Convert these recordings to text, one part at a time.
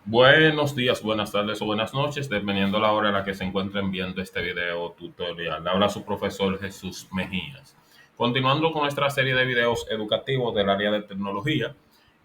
Buenos días, buenas tardes o buenas noches, dependiendo la hora en la que se encuentren viendo este video tutorial. Habla su profesor Jesús Mejías. Continuando con nuestra serie de videos educativos del área de tecnología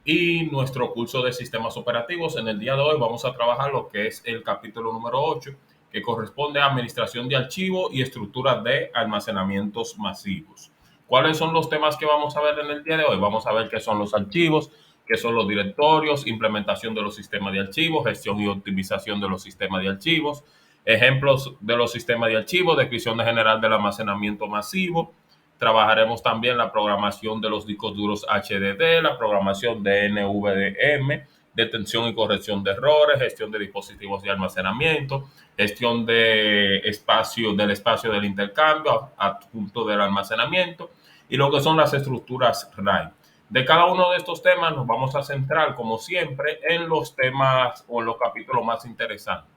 y nuestro curso de sistemas operativos, en el día de hoy vamos a trabajar lo que es el capítulo número 8, que corresponde a administración de archivos y estructuras de almacenamientos masivos. ¿Cuáles son los temas que vamos a ver en el día de hoy? Vamos a ver qué son los archivos, qué son los directorios, implementación de los sistemas de archivos, gestión y optimización de los sistemas de archivos, ejemplos de los sistemas de archivos, descripción general del almacenamiento masivo. Trabajaremos también la programación de los discos duros HDD, la programación de NVDM, detención y corrección de errores, gestión de dispositivos de almacenamiento, gestión de espacio, del espacio del intercambio adjunto del almacenamiento y lo que son las estructuras RAID. De cada uno de estos temas nos vamos a centrar, como siempre, en los temas o en los capítulos más interesantes.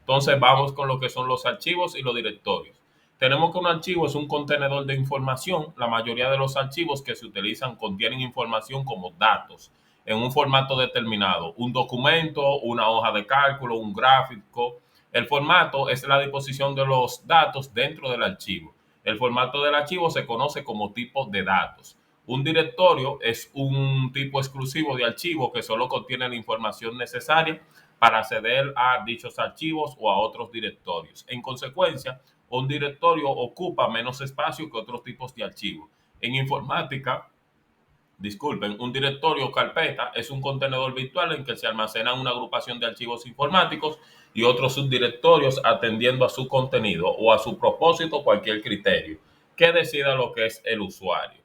Entonces vamos con lo que son los archivos y los directorios. Tenemos que un archivo es un contenedor de información. La mayoría de los archivos que se utilizan contienen información como datos en un formato determinado, un documento, una hoja de cálculo, un gráfico. El formato es la disposición de los datos dentro del archivo. El formato del archivo se conoce como tipo de datos. Un directorio es un tipo exclusivo de archivo que solo contiene la información necesaria para acceder a dichos archivos o a otros directorios. En consecuencia, un directorio ocupa menos espacio que otros tipos de archivos. En informática, disculpen, un directorio o carpeta es un contenedor virtual en que se almacena una agrupación de archivos informáticos y otros subdirectorios atendiendo a su contenido o a su propósito cualquier criterio que decida lo que es el usuario.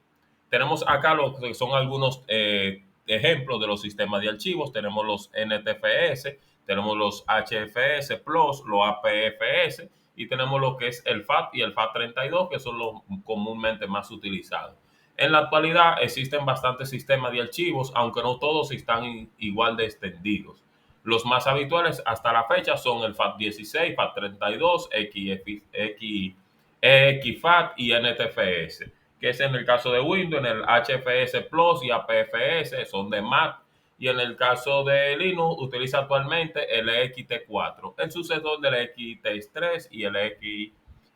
Tenemos acá lo que son algunos ejemplos de los sistemas de archivos. Tenemos los NTFS, tenemos los HFS Plus, los APFS y tenemos lo que es el FAT y el FAT32, que son los comúnmente más utilizados. En la actualidad existen bastantes sistemas de archivos, aunque no todos están igual de extendidos. Los más habituales hasta la fecha son el FAT16, FAT32, XFAT y NTFS, que es en el caso de Windows, en el HFS Plus y APFS son de Mac, y en el caso de Linux utiliza actualmente el EXT4, el sucesor del EXT3 y el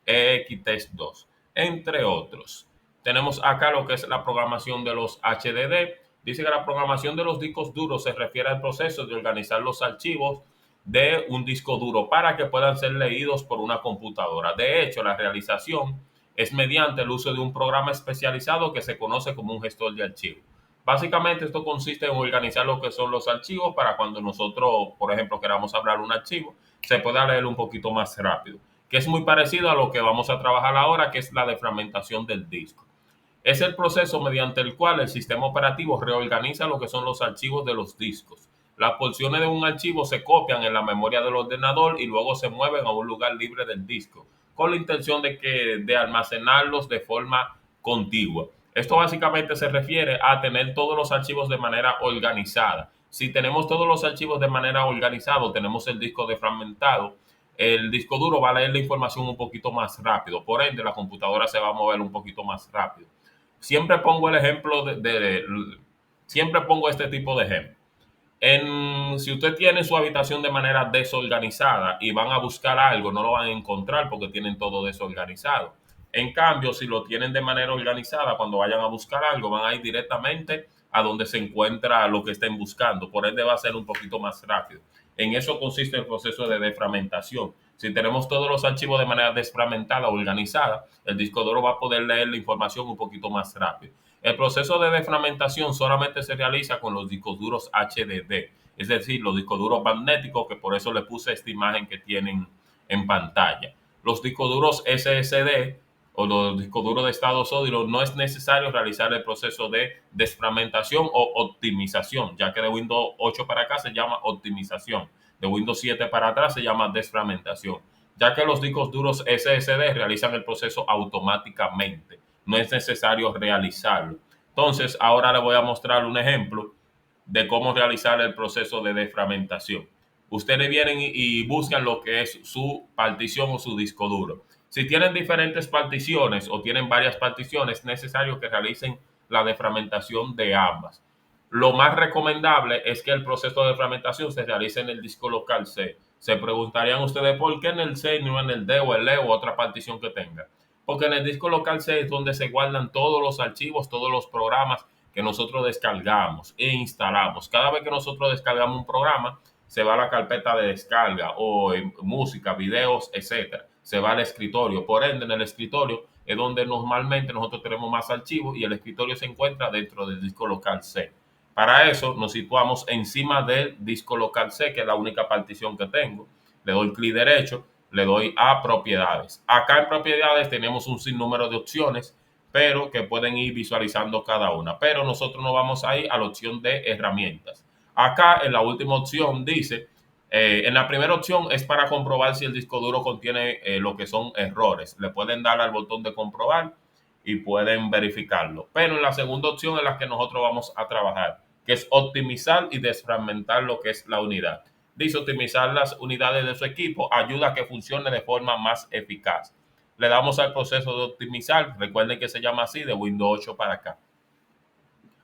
EXT2, entre otros. Tenemos acá lo que es la programación de los HDD. Dice que la programación de los discos duros se refiere al proceso de organizar los archivos de un disco duro para que puedan ser leídos por una computadora. De hecho, la realización es mediante el uso de un programa especializado que se conoce como un gestor de archivos. Básicamente esto consiste en organizar lo que son los archivos para cuando nosotros, por ejemplo, queramos hablar un archivo, se pueda leer un poquito más rápido, que es muy parecido a lo que vamos a trabajar ahora, que es la defragmentación del disco. Es el proceso mediante el cual el sistema operativo reorganiza lo que son los archivos de los discos. Las porciones de un archivo se copian en la memoria del ordenador y luego se mueven a un lugar libre del disco, con la intención de almacenarlos de forma contigua. Esto básicamente se refiere a tener todos los archivos de manera organizada. Si tenemos todos los archivos de manera organizada, tenemos el disco defragmentado, el disco duro va a leer la información un poquito más rápido, por ende la computadora se va a mover un poquito más rápido. Siempre pongo el ejemplo siempre pongo este tipo de ejemplo. Si usted tiene su habitación de manera desorganizada y van a buscar algo, no lo van a encontrar porque tienen todo desorganizado. En cambio, si lo tienen de manera organizada, cuando vayan a buscar algo, van a ir directamente a donde se encuentra lo que estén buscando. Por ende, va a ser un poquito más rápido. En eso consiste el proceso de defragmentación. Si tenemos todos los archivos de manera desfragmentada, organizada, el disco duro va a poder leer la información un poquito más rápido. El proceso de defragmentación solamente se realiza con los discos duros HDD, es decir, los discos duros magnéticos, que por eso le puse esta imagen que tienen en pantalla. Los discos duros SSD o los discos duros de estado sólido no es necesario realizar el proceso de desfragmentación o optimización, ya que de Windows 8 para acá se llama optimización, de Windows 7 para atrás se llama desfragmentación, ya que los discos duros SSD realizan el proceso automáticamente, no es necesario realizarlo. Entonces, ahora le voy a mostrar un ejemplo de cómo realizar el proceso de defragmentación. Ustedes vienen y buscan lo que es su partición o su disco duro. Si tienen diferentes particiones o tienen varias particiones, es necesario que realicen la defragmentación de ambas. Lo más recomendable es que el proceso de fragmentación se realice en el disco local C. Se preguntarían ustedes por qué en el C y no en el D o el E o otra partición que tenga. Porque en el disco local C es donde se guardan todos los archivos, todos los programas que nosotros descargamos e instalamos. Cada vez que nosotros descargamos un programa, se va a la carpeta de descarga o música, videos, etcétera. Se va al escritorio. Por ende, en el escritorio es donde normalmente nosotros tenemos más archivos y el escritorio se encuentra dentro del disco local C. Para eso nos situamos encima del disco local C, que es la única partición que tengo. Le doy clic derecho, le doy a propiedades. Acá en propiedades tenemos un sinnúmero de opciones, pero que pueden ir visualizando cada una. Pero nosotros nos vamos a ir a la opción de herramientas. Acá en la última opción dice, en la primera opción es para comprobar si el disco duro contiene lo que son errores. Le pueden dar al botón de comprobar y pueden verificarlo. Pero en la segunda opción es la que nosotros vamos a trabajar, que es optimizar y desfragmentar lo que es la unidad. Dice optimizar las unidades de su equipo, ayuda a que funcione de forma más eficaz. Le damos al proceso de optimizar, recuerden que se llama así, de Windows 8 para acá.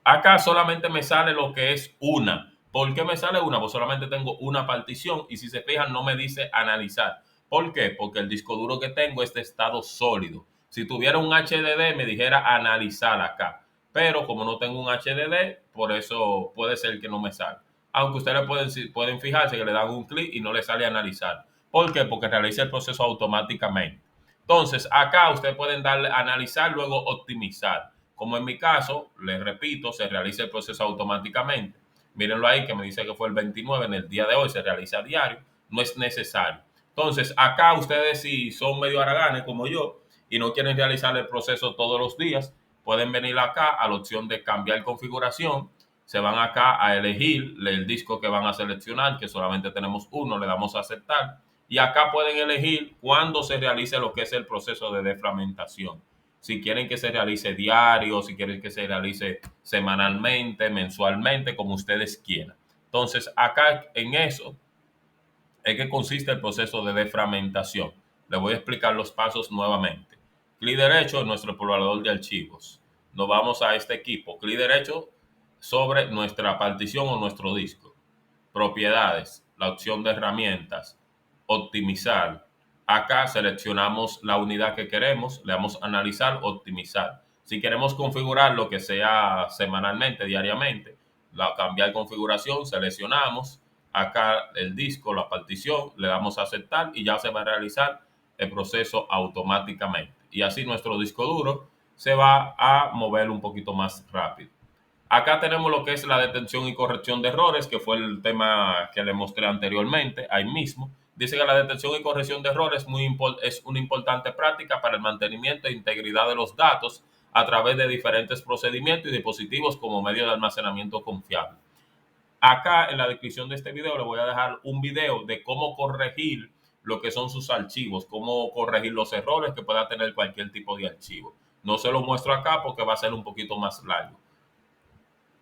Acá solamente me sale lo que es una. ¿Por qué me sale una? Pues solamente tengo una partición y si se fijan no me dice analizar. ¿Por qué? Porque el disco duro que tengo es de estado sólido. Si tuviera un HDD me dijera analizar acá. Pero como no tengo un HDD, por eso puede ser que no me salga. Aunque ustedes pueden fijarse que le dan un clic y no le sale analizar. ¿Por qué? Porque realiza el proceso automáticamente. Entonces, acá ustedes pueden darle analizar, luego optimizar. Como en mi caso, les repito, se realiza el proceso automáticamente. Mírenlo ahí que me dice que fue el 29, en el día de hoy se realiza a diario, no es necesario. Entonces, acá ustedes si son medio haraganes como yo y no quieren realizar el proceso todos los días, pueden venir acá a la opción de cambiar configuración, se van acá a elegir el disco que van a seleccionar, que solamente tenemos uno, le damos a aceptar y acá pueden elegir cuándo se realice lo que es el proceso de defragmentación. Si quieren que se realice diario, si quieren que se realice semanalmente, mensualmente, como ustedes quieran. Entonces, acá en eso es que consiste el proceso de defragmentación. Les voy a explicar los pasos nuevamente. Clic derecho en nuestro explorador de archivos. Nos vamos a este equipo. Clic derecho sobre nuestra partición o nuestro disco. Propiedades, la opción de herramientas, optimizar. Acá seleccionamos la unidad que queremos, le damos a analizar, optimizar. Si queremos configurar lo que sea semanalmente, diariamente, cambiar configuración, seleccionamos acá el disco, la partición, le damos a aceptar y ya se va a realizar el proceso automáticamente. Y así nuestro disco duro se va a mover un poquito más rápido. Acá tenemos lo que es la detención y corrección de errores, que fue el tema que le mostré anteriormente, ahí mismo. Dice que la detención y corrección de errores es una importante práctica para el mantenimiento e integridad de los datos a través de diferentes procedimientos y dispositivos como medio de almacenamiento confiable. Acá en la descripción de este video le voy a dejar un video de cómo corregir lo que son sus archivos, cómo corregir los errores que pueda tener cualquier tipo de archivo. No se lo muestro acá porque va a ser un poquito más largo,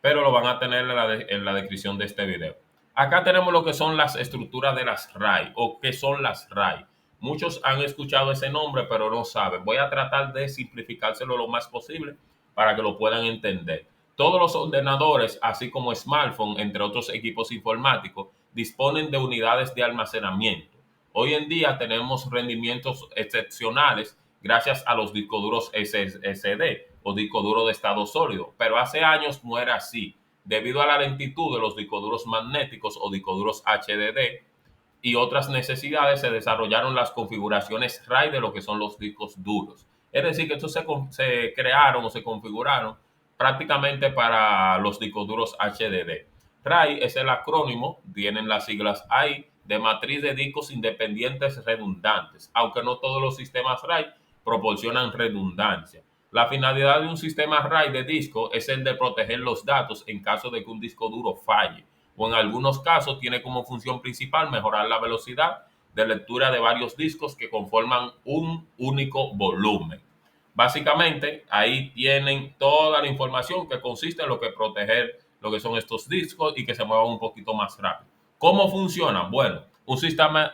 pero lo van a tener en la descripción de este video. Acá tenemos lo que son las estructuras de las RAID o qué son las RAID. Muchos han escuchado ese nombre, pero no saben. Voy a tratar de simplificárselo lo más posible para que lo puedan entender. Todos los ordenadores, así como smartphones, entre otros equipos informáticos, disponen de unidades de almacenamiento. Hoy en día tenemos rendimientos excepcionales gracias a los discos duros SSD o disco duro de estado sólido, pero hace años no era así. Debido a la lentitud de los discos duros magnéticos o discos duros HDD y otras necesidades, se desarrollaron las configuraciones RAID de lo que son los discos duros. Es decir, que estos se crearon o se configuraron prácticamente para los discos duros HDD. RAID es el acrónimo, tienen las siglas ahí, de matriz de discos independientes redundantes, aunque no todos los sistemas RAID proporcionan redundancia. La finalidad de un sistema RAID de disco es el de proteger los datos en caso de que un disco duro falle, o en algunos casos tiene como función principal mejorar la velocidad de lectura de varios discos que conforman un único volumen. Básicamente, ahí tienen toda la información que consiste en lo que proteger lo que son estos discos y que se muevan un poquito más rápido. ¿Cómo funcionan? Bueno, un sistema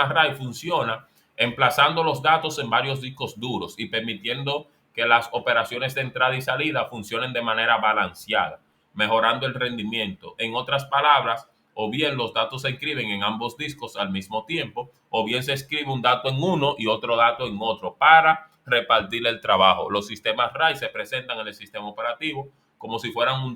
RAID funciona emplazando los datos en varios discos duros y permitiendo que las operaciones de entrada y salida funcionen de manera balanceada. mejorando el rendimiento. En otras palabras, o bien los datos se escriben en ambos discos al mismo tiempo, o bien se escribe un dato en uno y otro dato en otro para repartir el trabajo. Los sistemas RAID se presentan en el sistema operativo como si fueran un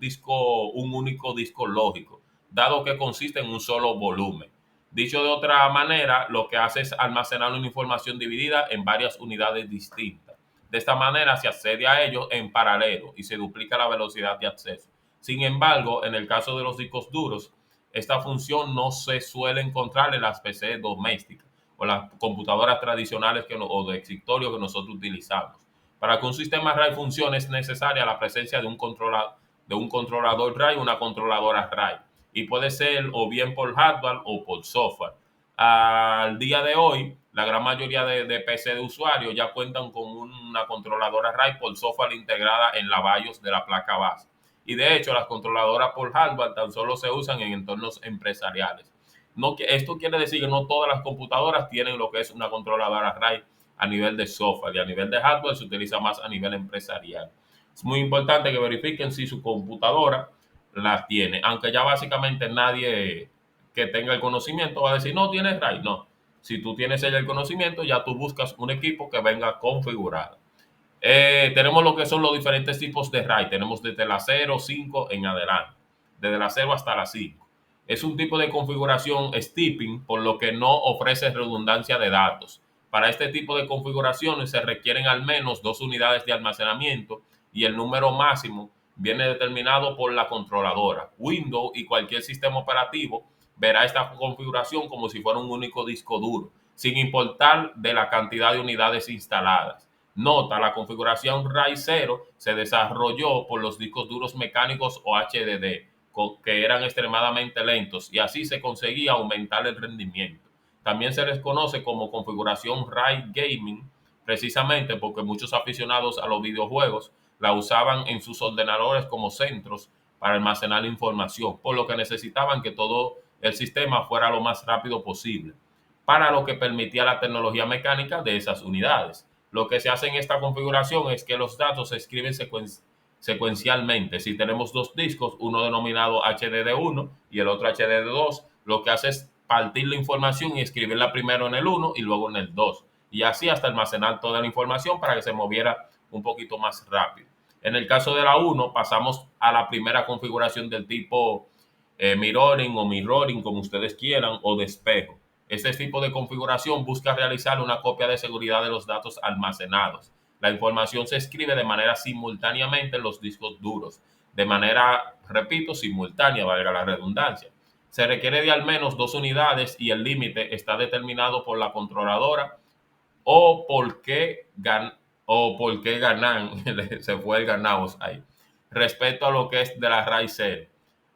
único disco lógico, dado que consiste en un solo volumen. Dicho de otra manera, lo que hace es almacenar una información dividida en varias unidades distintas. De esta manera se accede a ellos en paralelo y se duplica la velocidad de acceso. Sin embargo, en el caso de los discos duros, esta función no se suele encontrar en las PC domésticas o las computadoras tradicionales o de escritorio que nosotros utilizamos. Para que un sistema RAID funcione es necesaria la presencia de un controlador RAID o una controladora RAID. Y puede ser o bien por hardware o por software. Al día de hoy, la gran mayoría de PC de usuarios ya cuentan con una controladora RAID por software integrada en la BIOS de la placa base. Y de hecho, las controladoras por hardware tan solo se usan en entornos empresariales. No, esto quiere decir que no todas las computadoras tienen lo que es una controladora RAID a nivel de software, y a nivel de hardware se utiliza más a nivel empresarial. Es muy importante que verifiquen si su computadora la tiene, aunque ya básicamente nadie que tenga el conocimiento va a decir, no, tienes RAID. No, si tú tienes el conocimiento, ya tú buscas un equipo que venga configurado. Tenemos lo que son los diferentes tipos de RAID. Tenemos desde la 0, 5 en adelante, desde la 0 hasta la 5. Es un tipo de configuración steeping, por lo que no ofrece redundancia de datos. Para este tipo de configuraciones se requieren al menos 2 unidades de almacenamiento y el número máximo viene determinado por la controladora. Windows y cualquier sistema operativo verá esta configuración como si fuera un único disco duro, sin importar de la cantidad de unidades instaladas. Nota, la configuración RAID 0 se desarrolló por los discos duros mecánicos o HDD, que eran extremadamente lentos, y así se conseguía aumentar el rendimiento. También se les conoce como configuración RAID Gaming, precisamente porque muchos aficionados a los videojuegos la usaban en sus ordenadores como centros para almacenar información, por lo que necesitaban que todo el sistema fuera lo más rápido posible, para lo que permitía la tecnología mecánica de esas unidades. Lo que se hace en esta configuración es que los datos se escriben secuencialmente. Si tenemos dos discos, uno denominado HDD1 y el otro HDD2, lo que hace es partir la información y escribirla primero en el 1 y luego en el 2. Y así hasta almacenar toda la información para que se moviera un poquito más rápido. En el caso de la 1, pasamos a la primera configuración del tipo mirroring, como ustedes quieran, o de espejo. Este tipo de configuración busca realizar una copia de seguridad de los datos almacenados. La información se escribe de manera simultáneamente en los discos duros, de manera, repito, simultánea, valga la redundancia. Se requiere de al menos 2 unidades y el límite está determinado por la controladora o por qué, ganan, se fue el ganados ahí, respecto a lo que es de la RAID 0.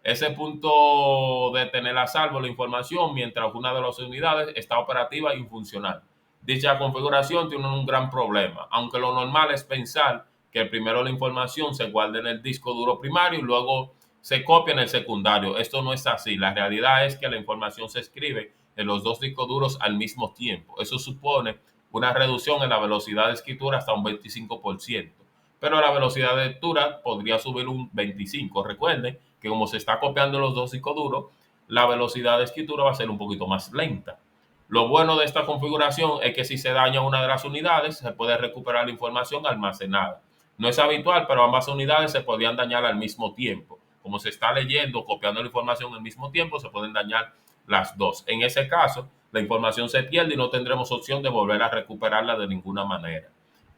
Ese punto de tener a salvo la información mientras una de las unidades está operativa y funcional. Dicha configuración tiene un gran problema, aunque lo normal es pensar que primero la información se guarda en el disco duro primario y luego se copia en el secundario. Esto no es así. La realidad es que la información se escribe en los dos discos duros al mismo tiempo. Eso supone una reducción en la velocidad de escritura hasta un 25%, pero la velocidad de lectura podría subir un 25%. Recuerden que como se está copiando los dos discos duros, la velocidad de escritura va a ser un poquito más lenta. Lo bueno de esta configuración es que si se daña una de las unidades, se puede recuperar la información almacenada. No es habitual, pero ambas unidades se podrían dañar al mismo tiempo. Como se está leyendo, copiando la información al mismo tiempo, se pueden dañar las dos. En ese caso, la información se pierde y no tendremos opción de volver a recuperarla de ninguna manera.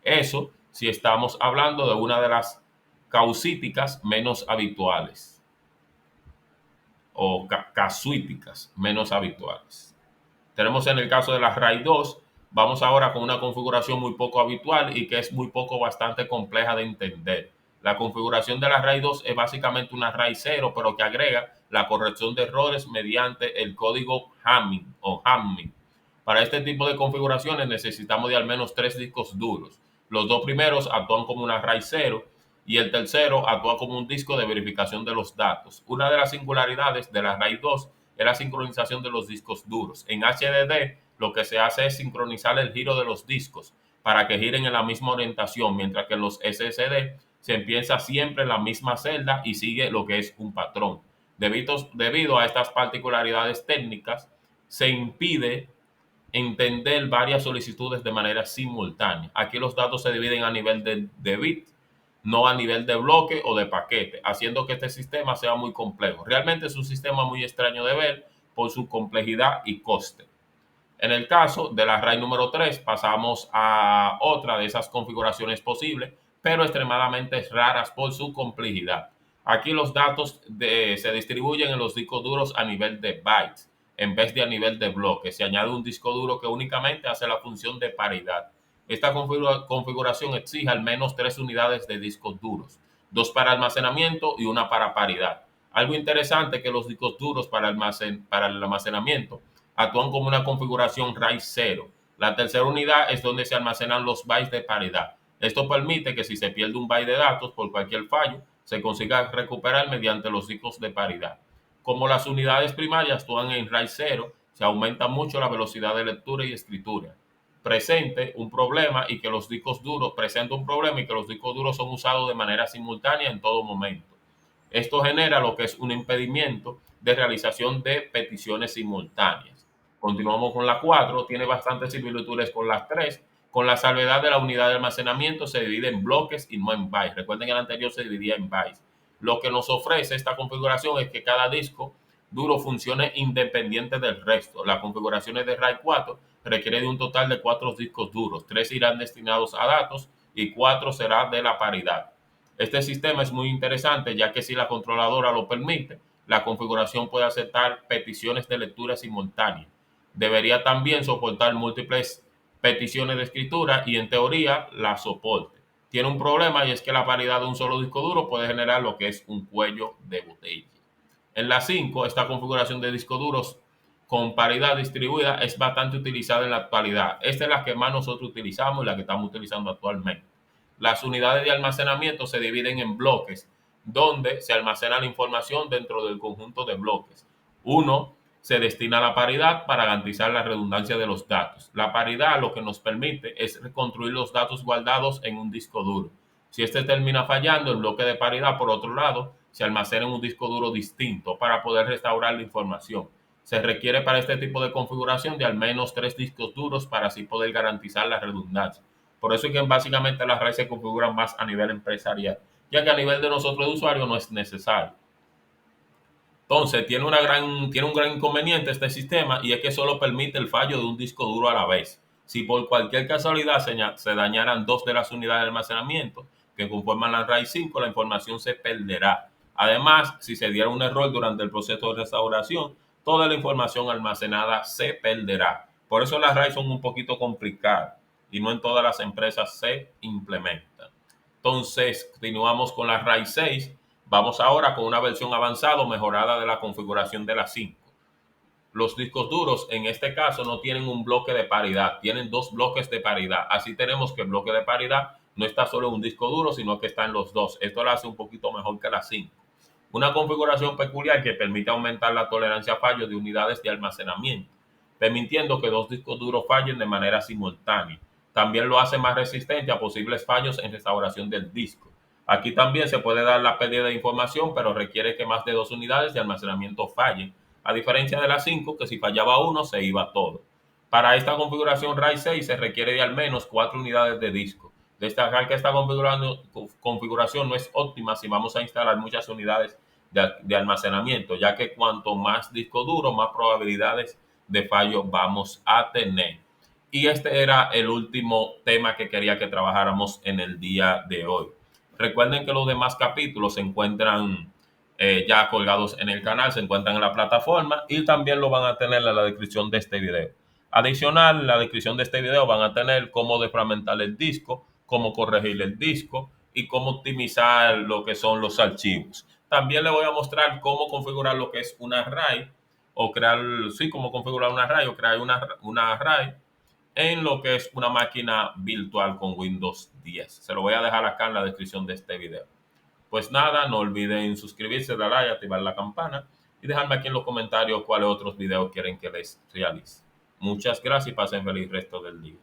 Eso si estamos hablando de una de las causíticas menos habituales o casuíticas menos habituales. Tenemos en el caso de la RAID 2, vamos ahora con una configuración muy poco habitual y que es muy poco bastante compleja de entender. La configuración de la RAID 2 es básicamente una RAID 0, pero que agrega la corrección de errores mediante el código Hamming o Hamming. Para este tipo de configuraciones necesitamos de al menos 3 discos duros. Los dos primeros actúan como una RAID 0 y el tercero actúa como un disco de verificación de los datos. Una de las singularidades de la RAID 2 es la sincronización de los discos duros. En HDD lo que se hace es sincronizar el giro de los discos para que giren en la misma orientación, mientras que en los SSD se empieza siempre en la misma celda y sigue lo que es un patrón. Debido a estas particularidades técnicas, se impide entender varias solicitudes de manera simultánea. Aquí los datos se dividen a nivel de bit, no a nivel de bloque o de paquete, haciendo que este sistema sea muy complejo. Realmente es un sistema muy extraño de ver por su complejidad y coste. En el caso de la RAID número 3, pasamos a otra de esas configuraciones posibles, pero extremadamente raras por su complejidad. Aquí los datos se distribuyen en los discos duros a nivel de bytes en vez de a nivel de bloques. Se añade un disco duro que únicamente hace la función de paridad. Esta configuración exige al menos 3 unidades de discos duros, 2 para almacenamiento y una para paridad. Algo interesante es que los discos duros para el almacenamiento actúan como una configuración RAID 0. La tercera unidad es donde se almacenan los bytes de paridad. Esto permite que si se pierde un byte de datos por cualquier fallo, se consiga recuperar mediante los discos de paridad. Como las unidades primarias actúan en RAID 0, se aumenta mucho la velocidad de lectura y escritura. Presenta un problema y que los discos duros son usados de manera simultánea en todo momento. Esto genera lo que es un impedimento de realización de peticiones simultáneas. Continuamos con la 4, tiene bastantes similitudes con las 3, con la salvedad de la unidad de almacenamiento se divide en bloques y no en bytes. Recuerden que el anterior se dividía en bytes. Lo que nos ofrece esta configuración es que cada disco duro funcione independiente del resto. Las configuraciones de RAID 4 requieren de un total de 4 discos duros, 3 irán destinados a datos y 4 será de la paridad. Este sistema es muy interesante ya que si la controladora lo permite, la configuración puede aceptar peticiones de lectura simultánea. Debería también soportar múltiples peticiones de escritura y en teoría la soporte. Tiene un problema y es que la paridad de un solo disco duro puede generar lo que es un cuello de botella. En la 5, esta configuración de discos duros con paridad distribuida es bastante utilizada en la actualidad. Esta es la que más nosotros utilizamos y la que estamos utilizando actualmente. Las unidades de almacenamiento se dividen en bloques, donde se almacena la información dentro del conjunto de bloques. Uno se destina a la paridad para garantizar la redundancia de los datos. La paridad lo que nos permite es reconstruir los datos guardados en un disco duro. Si este termina fallando, el bloque de paridad, por otro lado, se almacena en un disco duro distinto para poder restaurar la información. Se requiere para este tipo de configuración de al menos 3 discos duros para así poder garantizar la redundancia. Por eso es que básicamente las redes se configuran más a nivel empresarial, ya que a nivel de nosotros de usuario no es necesario. Entonces, tiene un gran inconveniente este sistema y es que solo permite el fallo de un disco duro a la vez. Si por cualquier casualidad se dañaran 2 de las unidades de almacenamiento que conforman la RAID 5, la información se perderá. Además, si se diera un error durante el proceso de restauración, toda la información almacenada se perderá. Por eso las RAID son un poquito complicadas y no en todas las empresas se implementan. Entonces, continuamos con la RAID 6. Vamos ahora con una versión avanzada o mejorada de la configuración de la 5. Los discos duros en este caso no tienen un bloque de paridad, tienen 2 bloques de paridad. Así tenemos que el bloque de paridad no está solo en un disco duro, sino que está en los dos. Esto lo hace un poquito mejor que la 5. Una configuración peculiar que permite aumentar la tolerancia a fallos de unidades de almacenamiento, permitiendo que 2 discos duros fallen de manera simultánea. También lo hace más resistente a posibles fallos en restauración del disco. Aquí también se puede dar la pérdida de información, pero requiere que más de 2 unidades de almacenamiento fallen, a diferencia de la 5, que si fallaba uno se iba todo. Para esta configuración RAID 6 se requiere de al menos 4 unidades de disco. Destacar que esta configuración no es óptima si vamos a instalar muchas unidades de almacenamiento, ya que cuanto más disco duro, más probabilidades de fallo vamos a tener. Y este era el último tema que quería que trabajáramos en el día de hoy. Recuerden que los demás capítulos se encuentran ya colgados en el canal, se encuentran en la plataforma y también lo van a tener en la descripción de este video. Adicional, en la descripción de este video van a tener cómo defragmentar el disco, cómo corregir el disco y cómo optimizar lo que son los archivos. También les voy a mostrar cómo configurar lo que es una RAID o crear, sí, cómo configurar una RAID o crear una RAID en lo que es una máquina virtual con Windows 10. Se lo voy a dejar acá en la descripción de este video. Pues nada, no olviden suscribirse, darle like, activar la campana y dejarme aquí en los comentarios cuáles otros videos quieren que les realice. Muchas gracias y pasen feliz resto del día.